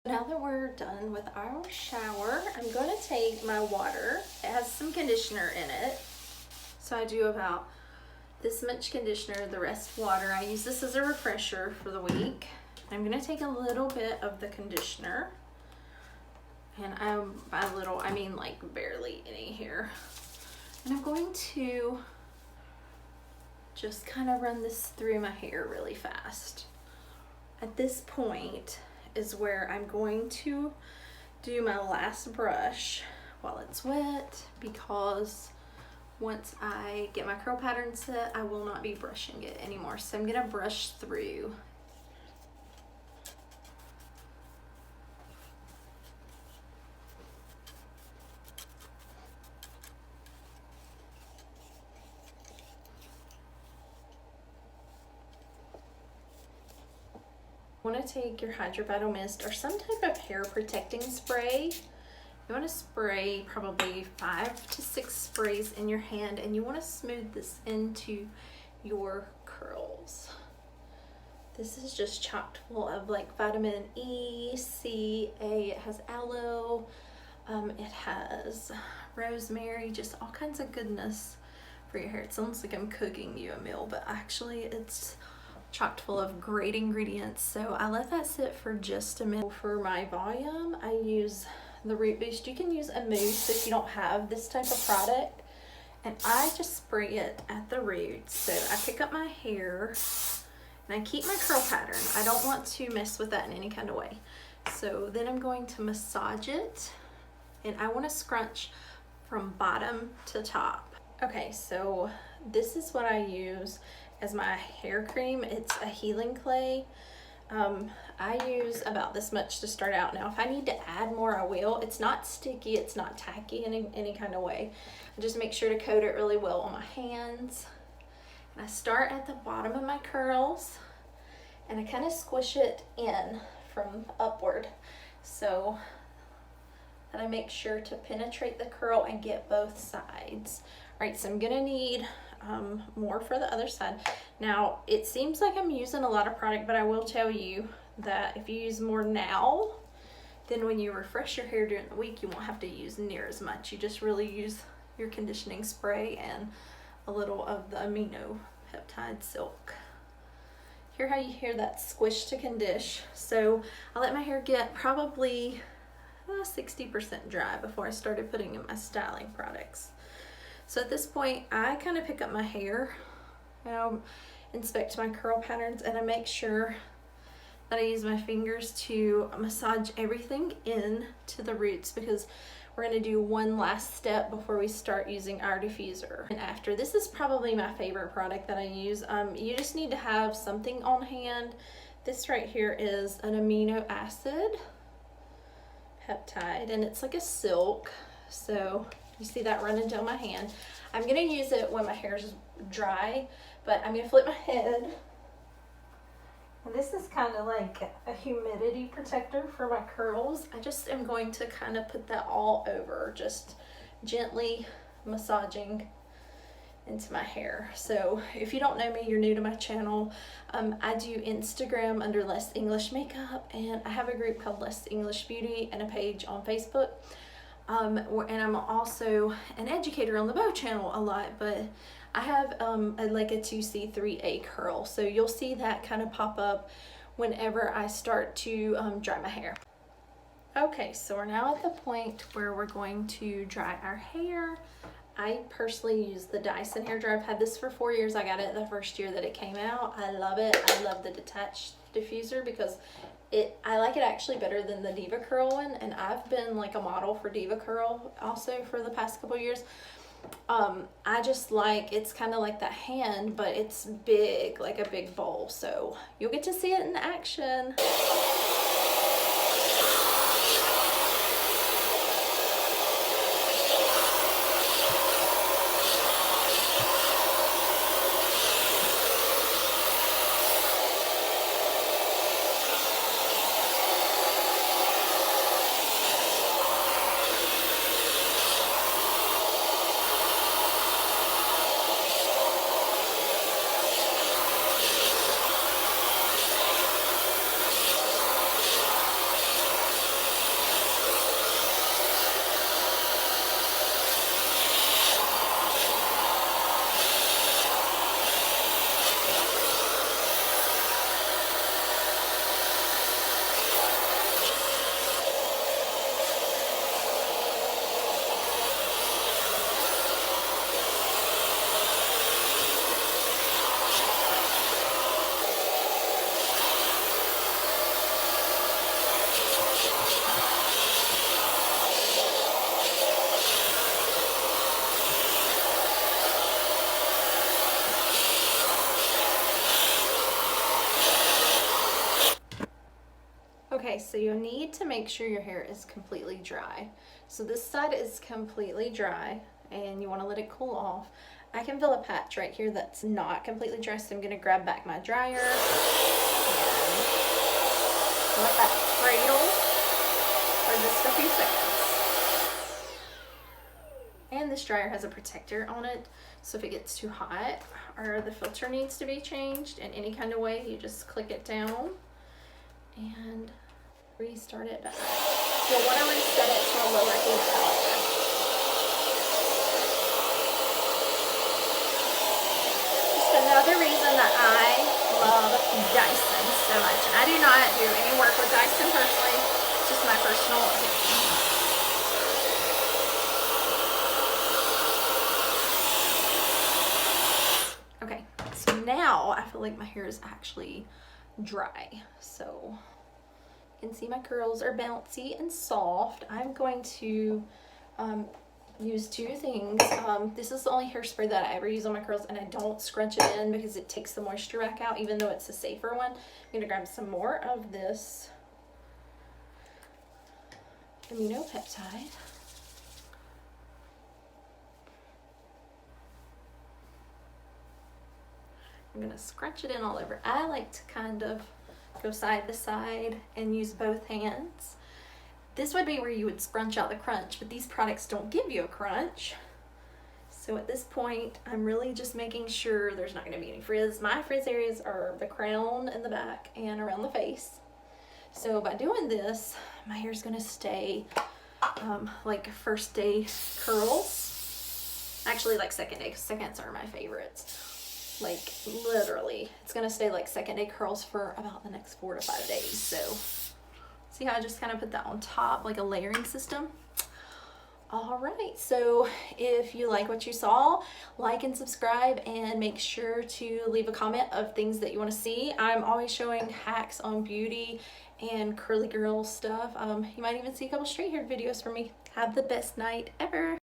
Now that we're done with our shower, I'm going to take my water. It has some conditioner in it. So I do about this much conditioner, the rest water. I use this as a refresher for the week. I'm going to take a little bit of the conditioner. And by little, I mean like barely any here. And I'm going to just kind of run this through my hair really fast. At this point is where I'm going to do my last brush while it's wet, because once I get my curl pattern set, I will not be brushing it anymore. So I'm gonna brush through. You want to take your Hydro Vital Mist or some type of hair protecting spray. You want to spray probably 5 to 6 sprays in your hand, and you want to smooth this into your curls. This is just chocked full of like vitamin E, C, A. It has aloe, it has rosemary, just all kinds of goodness for your hair. It sounds like I'm cooking you a meal, but actually it's chocked full of great ingredients. So I let that sit for just a minute. For my volume, I use the Root Boost. You can use a mousse if you don't have this type of product, and I just spray it at the roots. So I pick up my hair and I keep my curl pattern. I don't want to mess with that in any kind of way. So then I'm going to massage it, and I want to scrunch from bottom to top. Okay, so this is what I use as my hair cream. It's a healing clay. I use about this much to start out. Now if I need to add more, I will. It's not sticky, it's not tacky in any kind of way. I just make sure to coat it really well on my hands. And I start at the bottom of my curls, and I kind of squish it in from upward so that I make sure to penetrate the curl and get both sides. All right, so I'm gonna need more for the other side. Now it seems like I'm using a lot of product, but I will tell you that if you use more now, then when you refresh your hair during the week, you won't have to use near as much. You just really use your conditioning spray and a little of the amino peptide silk. Hear how you hear that squish to condish. So I let my hair get probably 60% dry before I started putting in my styling products. So at this point, I kind of pick up my hair, and I'll inspect my curl patterns, and I make sure that I use my fingers to massage everything in to the roots, because we're going to do one last step before we start using our diffuser. And after, this is probably my favorite product that I use. You just need to have something on hand. This right here is an amino acid peptide, and it's like a silk. So you see that running down my hand. I'm gonna use it when my hair is dry, but I'm gonna flip my head. And this is kind of like a humidity protector for my curls. I just am going to kind of put that all over, just gently massaging into my hair. So if you don't know me, you're new to my channel, I do Instagram under Less English Makeup, and I have a group called Less English Beauty and a page on Facebook. And I'm also an educator on the Bow channel a lot, but I have like a 2C3A curl, so you'll see that kind of pop up whenever I start to dry my hair. Okay, so we're now at the point where we're going to dry our hair. I personally use the Dyson hair dryer. I've had this for 4 years. I got it the first year that it came out. I love it. I love the detached diffuser because I like it actually better than the DevaCurl one, and I've been like a model for DevaCurl also for the past couple years. I just like, it's kind of like that hand, but it's big, like a big bowl, so you'll get to see it in action. Okay, so you need to make sure your hair is completely dry. So this side is completely dry and you want to let it cool off. I can feel a patch right here that's not completely dry, so I'm going to grab back my dryer and let that cradle for just a few seconds. And this dryer has a protector on it, so if it gets too hot or the filter needs to be changed in any kind of way, you just click it down and restart it back. You'll want to reset it to a lower heat temperature. Just another reason that I love Dyson so much. I do not do any work with Dyson personally, it's just my personal opinion. Okay, so now I feel like my hair is actually dry. So you can see my curls are bouncy and soft. I'm going to use two things. This is the only hairspray that I ever use on my curls, and I don't scrunch it in because it takes the moisture back out, even though it's a safer one. I'm gonna grab some more of this amino peptide. I'm gonna scrunch it in all over. I like to kind of go side to side and use both hands. This would be where you would scrunch out the crunch, but these products don't give you a crunch. So at this point, I'm really just making sure there's not gonna be any frizz. My frizz areas are the crown and the back and around the face. So by doing this, my hair's gonna stay like first day curls. Actually like second day, 'cause seconds are my favorites. Like literally, it's gonna stay like second day curls for about the next 4 to 5 days. So see how I just kind of put that on top like a layering system? All right, so if you like what you saw, like and subscribe, and make sure to leave a comment of things that you want to see. I'm always showing hacks on beauty and curly girl stuff. You might even see a couple straight haired videos from me. Have the best night ever.